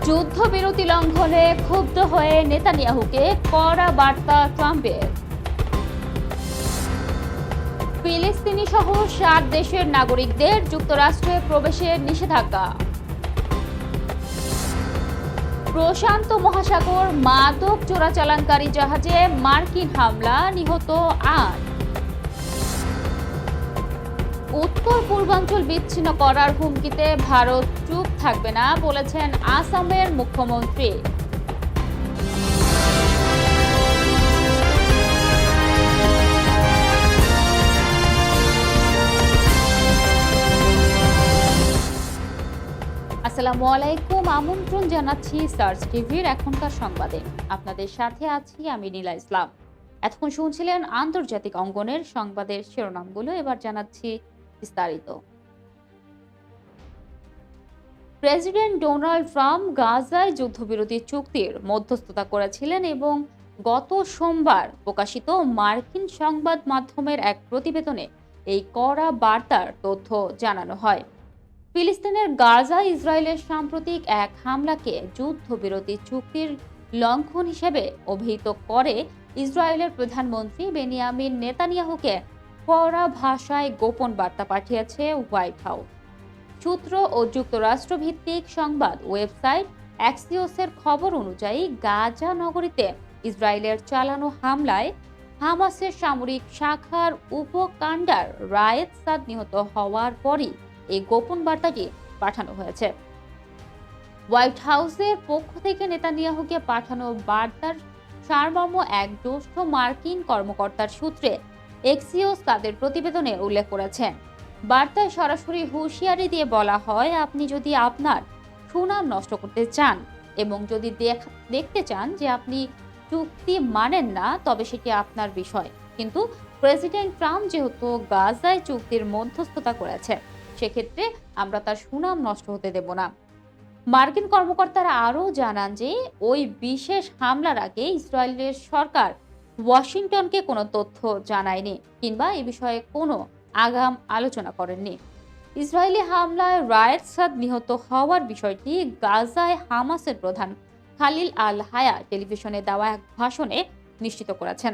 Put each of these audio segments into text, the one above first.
যুদ্ধবিরতি লঙ্ঘনে ক্ষুব্ধ হয়ে নেতানিয়াহুকে কড়া বার্তা ট্রাম্পের। ফিলিস্তিনি সহ 7 দেশের নাগরিকদের যুক্তরাষ্ট্রে প্রবেশের নিষেধাজ্ঞা। প্রশান্ত মহাসাগর মাদক চোরাচালানকারী জাহাজে মার্কিন হামলা, নিহত 8। উত্তর পূর্বাঞ্চল বিচ্ছিন্ন করার হুমকিতে ভারত চুপ থাকবে না বলেছেন আসামের মুখ্যমন্ত্রী। আসসালামু আলাইকুম, আমন্ত্রণ জানাচ্ছি সার্চ টিভির এখনকার সংবাদে। আপনাদের সাথে আছি আমি নীলা ইসলাম। এতক্ষণ শুনছিলেন আন্তর্জাতিক অঙ্গনের সংবাদের শিরোনামগুলো, এবার জানাচ্ছি বিস্তারিত। প্রেসিডেন্ট ডোনাল্ড ট্রাম্প গাজায় যুদ্ধবিরতি চুক্তির মধ্যস্থতা করেছিলেন এবং গত সোমবার প্রকাশিত মার্কিন সংবাদ মাধ্যমের এক প্রতিবেদনে এই কড়া বার্তার তথ্য জানানো হয়। ফিলিস্তিনের গাজায় ইসরায়েলের সাম্প্রতিক এক হামলাকে যুদ্ধবিরতি চুক্তির লঙ্ঘন হিসেবে অভিহিত করে ইসরায়েলের প্রধানমন্ত্রী বেনিয়ামিন নেতানিয়াহুকে কড়া ভাষায় গোপন বার্তা পাঠিয়েছে হোয়াইট হাউস। সূত্র ও যুক্তরাষ্ট্র ভিত্তিক সংবাদ ওয়েবসাইট অ্যাক্সিওসের খবর অনুযায়ী গাজা নগরীতে ইসরায়েলের চালানো হামলায় হামাসের সামরিক শাখার উপকমান্ডার রায়েদ সাদ নিহত হওয়ার পরই এই গোপন বার্তাটি পাঠানো হয়েছে। হোয়াইট হাউসের পক্ষ থেকে নেতানিয়াহুকে পাঠানো বার্তার সারমর্ম এক জ্যেষ্ঠ মার্কিন কর্মকর্তার সূত্রে এক্সিওস তাদের প্রতিবেদনে উল্লেখ করেছেন। বার্তায় সরাসরি হুঁশিয়ারি দিয়ে বলা হয়, আপনি যদি আপনার সুনাম নষ্ট করতে চান এবং যদি দেখতে চান যে আপনি চুক্তি মানেন না, তবে সেটি আপনার বিষয়। কিন্তু প্রেসিডেন্ট ট্রাম্প যেহেতু গাজায় চুক্তির মধ্যস্থতা করেছে, সেক্ষেত্রে আমরা তার সুনাম নষ্ট হতে দেব না। মার্কিন কর্মকর্তারা আরও জানান যে ওই বিশেষ হামলার আগে ইসরায়েলের সরকার ওয়াশিংটনকে কোনো তথ্য জানায়নি কিংবা এ বিষয়ে কোনো আগাম আলোচনা করেননি। ইসরায়েলি হামলায় রায়েদ সাদ নিহত হওয়ার বিষয়টি গাজায় হামাসের প্রধান খালিল আল হায়া টেলিভিশনে দেওয়া এক ভাষণে নিশ্চিত করেছেন।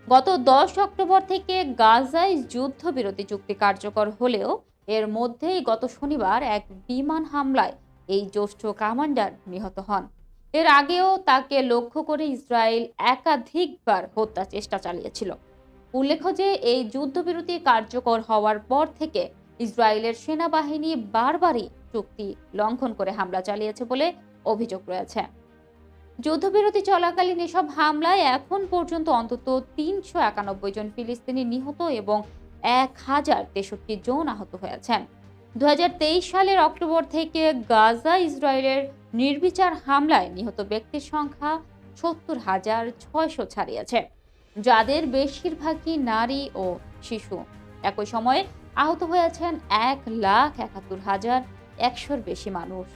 গত 10 অক্টোবর থেকে গাজায় যুদ্ধবিরতি চুক্তি কার্যকর হলেও এর মধ্যেই গত শনিবার এক বিমান হামলায় এই জ্যেষ্ঠ কমান্ডার নিহত হন। এর আগেও তাকে লক্ষ্য করে ইসরায়েল একাধিকবার হত্যা চেষ্টা চালিয়েছিল। উল্লেখ্য যে এই যুদ্ধবিরতি কার্যকর হওয়ার পর থেকে ইসরায়েলের সেনাবাহিনী বারবারই চুক্তি লঙ্ঘন করে হামলা চালিয়েছে বলে অভিযোগ রয়েছে। যুদ্ধবিরতি চলাকালীন এসব হামলায় এখন পর্যন্ত অন্তত 391 জন ফিলিস্তিনি নিহত এবং 1063 জন আহত হয়েছেন। 2023 সালের অক্টোবর থেকে গাজা ইসরায়েলের নির্বিচার হামলায় নিহত ব্যক্তির সংখ্যা 70,600 ছাড়িয়েছে, যাদের বেশিরভাগই নারী ও শিশু। একই সময়ে আহত হয়েছেন 1,71,100-র বেশি মানুষ।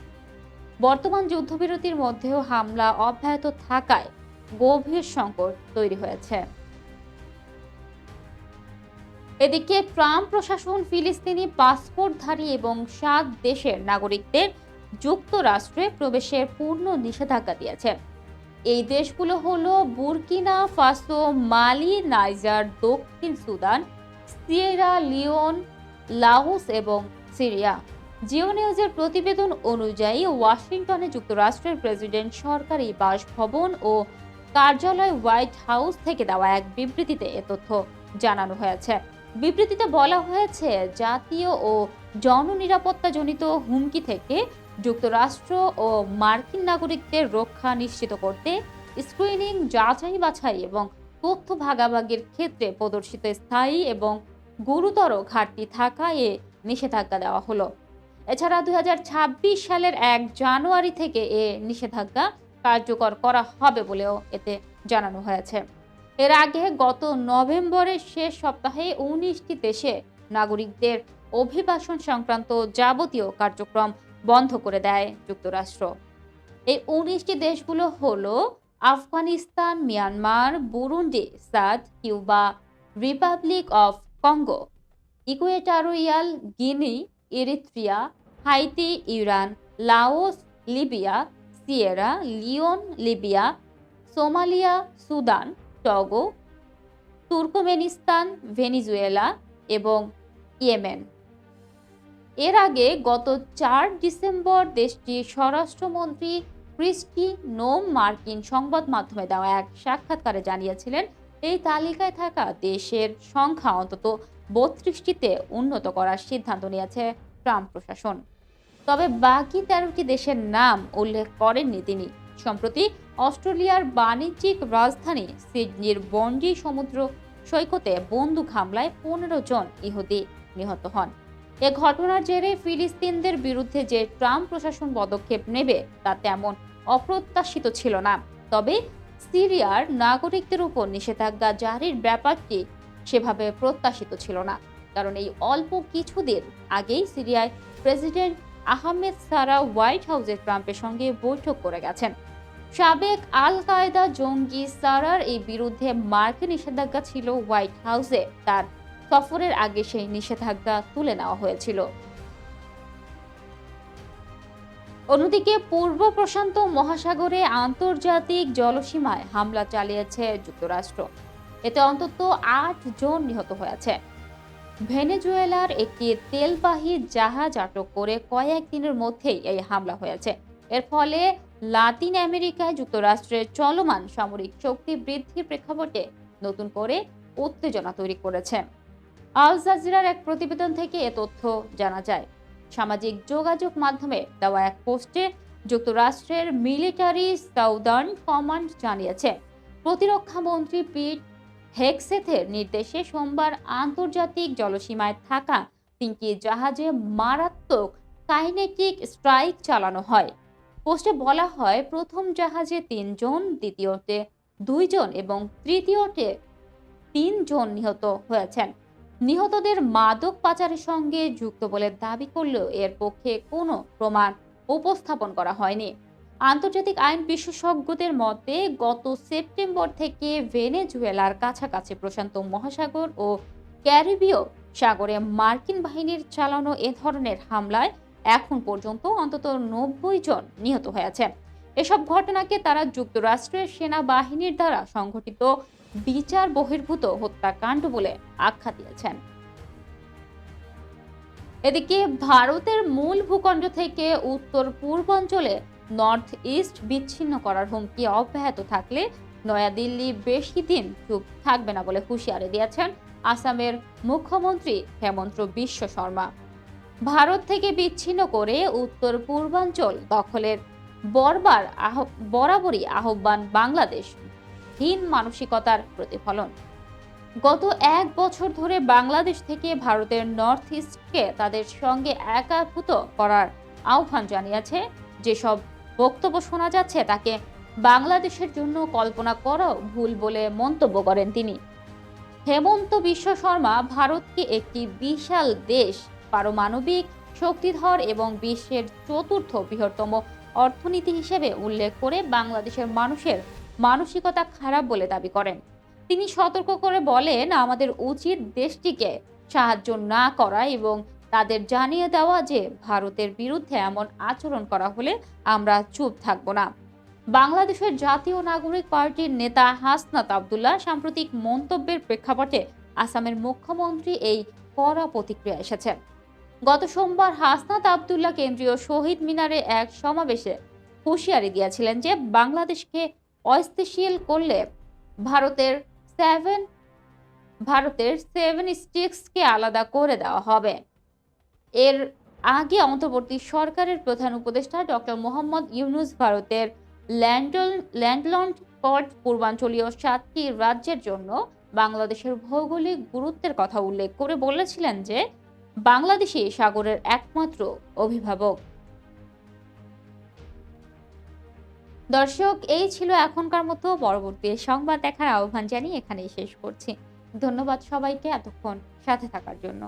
বর্তমান যুদ্ধবিরতির মধ্যেও হামলা অব্যাহত থাকায় গভীর সংকট তৈরি হয়েছে। এদিকে ট্রাম্প প্রশাসন ফিলিস্তিনি পাসপোর্টধারী এবং 7 দেশের নাগরিকদের যুক্তরাষ্ট্রে প্রবেশের পূর্ণ নিষেধাজ্ঞা দিয়েছে। এই দেশগুলো হলো বুরকিনা ফাসো, মালি, নাইজার, দক্ষিণ সুদান, সিয়েরা লিওন, লাওস এবং সিরিয়া। জিও নিউজের প্রতিবেদন অনুযায়ী ওয়াশিংটনে যুক্তরাষ্ট্রের প্রেসিডেন্ট সরকারি বাসভবন ও কার্যালয় হোয়াইট হাউস থেকে দেওয়া এক বিবৃতিতে এ তথ্য জানানো হয়েছে। বিবৃতিতে বলা হয়েছে, জাতীয় ও জননিরাপত্তাজনিত হুমকি থেকে যুক্তরাষ্ট্র ও মার্কিন নাগরিকদের রক্ষা নিশ্চিত করতে স্ক্রিনিং, যাচাই বাছাই এবং তথ্য ভাগাভাগির ক্ষেত্রে প্রদর্শিত স্থায়ী এবং গুরুতর ঘাটতি থাকায় এ নিষেধাজ্ঞা দেওয়া হলো। এছাড়া 2026 সালের 1 জানুয়ারি থেকে এ নিষেধাজ্ঞা কার্যকর করা হবে বলেও এতে জানানো হয়েছে। এর আগে গত নভেম্বরের শেষ সপ্তাহে 19টি দেশে নাগরিকদের অভিবাসন সংক্রান্ত যাবতীয় কার্যক্রম বন্ধ করে দেয় যুক্তরাষ্ট্র। এই 19টি দেশগুলো হলো Afghanistan, Myanmar, Burundi, Chad, Cuba, Republic of Congo, Equatorial Guinea, Eritrea, Haiti, Iran, Laos, Libya, Sierra Leone, Libya, Somalia, Sudan, Togo, Turkmenistan, Venezuela এবং ইয়েমেন। এর আগে গত ৪ ডিসেম্বর দেশটির স্বরাষ্ট্রমন্ত্রী ক্রিস্টি নোম মার্কিন সংবাদ মাধ্যমে দেওয়া এক সাক্ষাৎকারে জানিয়েছিলেন, এই তালিকায় থাকা দেশের সংখ্যা অন্তত ৩২টিতে উন্নত করার সিদ্ধান্ত নিয়েছে ট্রাম্প প্রশাসন। তবে বাকি ১৩টি দেশের নাম উল্লেখ করেননি তিনি। সম্প্রতি অস্ট্রেলিয়ার বাণিজ্যিক রাজধানী সিডনির বন্ডি সমুদ্র সৈকতে বন্দুক হামলায় ১৫ জন ইহুদি নিহত হন। এ ঘটনার জেরে ফিলিস্তিনদের বিরুদ্ধে যে ট্রাম্প প্রশাসন পদক্ষেপ নেবে তা তেমন অপ্রত্যাশিত ছিল না। তবে সিরিয়ার নাগরিকদের উপর নিষেধাজ্ঞা জারির ব্যাপারটি সেভাবে প্রত্যাশিত ছিল না, কারণ এই অল্প কিছুদিন আগেই সিরিয়ায় প্রেসিডেন্ট আহমেদ সারা হোয়াইট হাউসে ট্রাম্পের সঙ্গে বৈঠক করে গেছেন। সাবেক আল কায়দা জঙ্গি সারার এই বিরুদ্ধে মার্কিন নিষেধাজ্ঞা ছিল হোয়াইট হাউসে। তার সফরের আগে সেই নিষেধাজ্ঞা তুলে নেওয়া হয়েছিল। অন্যদিকে পূর্ব প্রশান্ত মহাসাগরে আন্তর্জাতিক জলসীমায় হামলা চালিয়েছে যুক্তরাষ্ট্র। এতে অন্তত ৮ জন নিহত হয়েছে। ভেনেজুয়েলার একটি তেলবাহী জাহাজ আটক করে কয়েকদিনের মধ্যেই এই হামলা হয়েছে। এর ফলে লাতিন আমেরিকায় যুক্তরাষ্ট্রের চলমান সামরিক শক্তি বৃদ্ধির প্রেক্ষাপটে নতুন করে উত্তেজনা তৈরি করেছে। আল জাজিরার এক প্রতিবেদন থেকে এ তথ্য জানা যায়। সামাজিক যোগাযোগ মাধ্যমে দেওয়া এক পোস্টে যুক্তরাষ্ট্রের মিলিটারি সাউদার্ন কমান্ড জানিয়েছে, প্রতিরক্ষা মন্ত্রী পিট হেগসেথের নির্দেশে সোমবার আন্তর্জাতিক জলসীমায় থাকা ৩টি জাহাজে মারাত্মক কাইনেটিক স্ট্রাইক চালানো হয়। পোস্টে বলা হয়, প্রথম জাহাজে ৩ জন, দ্বিতীয়তে ২ জন এবং তৃতীয়তে ৩ জন নিহত হয়েছেন। নিহতদের মাদক পাচারের সঙ্গে যুক্ত বলে দাবি করলেও এর পক্ষে কোনো প্রমাণ উপস্থাপন করা হয়নি। আন্তর্জাতিক আইন বিশেষজ্ঞদের মতে গত সেপ্টেম্বর থেকে ভেনেজুয়েলার কাছাকাছি প্রশান্ত মহাসাগর ও ক্যারিবীয় সাগরে মার্কিন বাহিনীর চালানো এ ধরনের হামলায় এখন পর্যন্ত অন্তত ৯০ জন নিহত হয়েছে। এসব ঘটনাকে তারা যুক্তরাষ্ট্রের সেনাবাহিনীর দ্বারা সংঘটিত বিচার বহির্ভূত হত্যাকাণ্ড বলে আখ্যা দিয়েছেন। এদিকে ভারতের মূল ভূখণ্ড থেকে উত্তর পূর্বাঞ্চলে নর্থ ইস্ট বিচ্ছিন্ন করার হুমকি অব্যাহত থাকলে নয়াদিল্লি বেশি দিন চুপ থাকবে না বলে হুঁশিয়ারি দিয়েছেন আসামের মুখ্যমন্ত্রী হেমন্ত বিশ্ব শর্মা। ভারত থেকে বিচ্ছিন্ন করে উত্তর পূর্বাঞ্চল দখলের বরাবরই আহ্বান বাংলাদেশ হীন মানসিকতার প্রতিফলন। গত ১ বছর ধরে বাংলাদেশ থেকে ভারতের নর্থ ইস্টকে তাদের সঙ্গে একাভূত করার আহ্বান জানিয়েছে। যেসব বক্তব্য শোনা যাচ্ছে তাকে বাংলাদেশের জন্য কল্পনা করাও ভুল বলে মন্তব্য করেন তিনি। হেমন্ত বিশ্ব শর্মা ভারতকে একটি বিশাল দেশ, পারমাণবিক শক্তিধর এবং বিশ্বের ৪র্থ বৃহত্তম অর্থনীতি হিসেবে উল্লেখ করে বাংলাদেশের মানুষের মানসিকতা খারাপ বলে দাবি করেন। তিনি সতর্ক করে বলেন, আমাদের উচিত দেশটিকে সাহায্য না করা এবং তাদের জানিয়ে দেওয়া যে ভারতের বিরুদ্ধে এমন আচরণ করা হলে আমরা চুপ থাকব না। বাংলাদেশের জাতীয় নাগরিক পার্টির নেতা হাসনাত আব্দুল্লাহ সাম্প্রতিক মন্তব্যের প্রেক্ষাপটে আসামের মুখ্যমন্ত্রী এই কড়া প্রতিক্রিয়া এসেছেন। গত সোমবার হাসনাত আব্দুল্লাহ কেন্দ্রীয় শহীদ মিনারে এক সমাবেশে হুঁশিয়ারি দিয়েছিলেন যে বাংলাদেশকে অস্থিতিশীল করলে ভারতের সেভেন স্টিক্সকে আলাদা করে দেওয়া হবে। এর আগে অন্তর্বর্তী সরকারের প্রধান উপদেষ্টা ডক্টর মোহাম্মদ ইউনুস ভারতের ল্যান্ডলকড পূর্বাঞ্চলীয় 7টি রাজ্যের জন্য বাংলাদেশের ভৌগোলিক গুরুত্বের কথা উল্লেখ করে বলেছিলেন যে বাংলাদেশই সাগরের একমাত্র অভিভাবক। দর্শক, এই ছিল এখনকার মতো। পরবর্তী সংবাদ দেখার আহ্বান জানিয়ে এখানেই শেষ করছি। ধন্যবাদ সবাইকে এতক্ষণ সাথে থাকার জন্য।